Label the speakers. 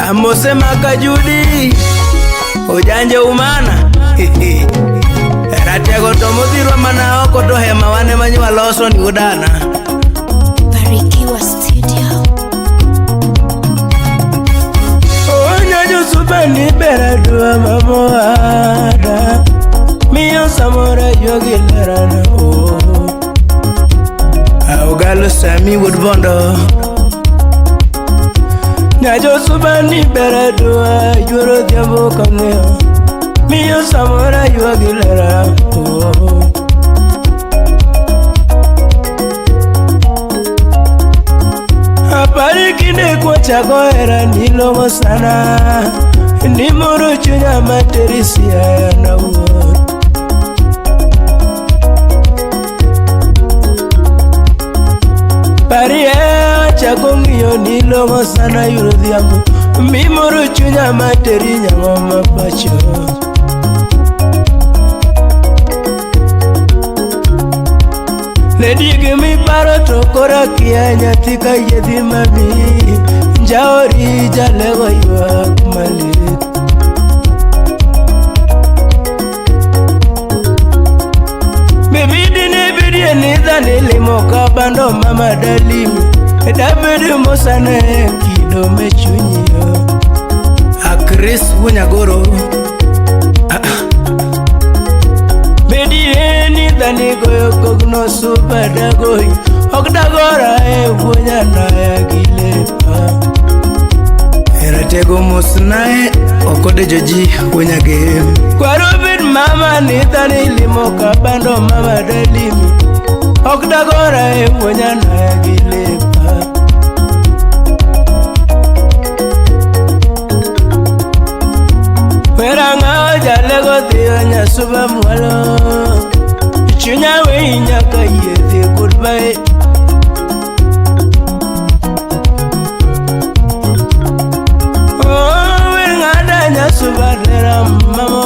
Speaker 1: Amose makajudi ojanje umana ratego to modhirwa mana oko to hema wane manywa loso ni udana
Speaker 2: Barikiwa Studio.
Speaker 1: Onyanyo subani beradua mamoada Miyo samora yogi lerana o Augalo sami woodbondo Nyajo subani beradua yoro diambo kamneo Miyo samora yogi lerana o Aparikine kwa chagoera nilongo sana Nimuru chunya materisia ya na uo Parie chagongiyo nilongo sana yurudhiamu Mimuru chunya materinya ngoma pacho Ledige mi paro to kora kia nyatika yedhi mami Njaori jalewa yuak malit Bebidi ne bidi nidha nilimo kabando mama dalimi Dabidi musane kido mechunyiyo Akris wunyagoro Dani goyo kogno super dagoi Ogdagora wunya na ya gilepa Eratego musnae okode joji wunya game Kwa Robin mama ni dani limo kabando mama dalimi Ogdagora wunya na ya gilepa Weranga jalego diyo nyasuba mwalo Chunya we nyaka yedhi goodbye Oh, we ngada nyasuba lera mama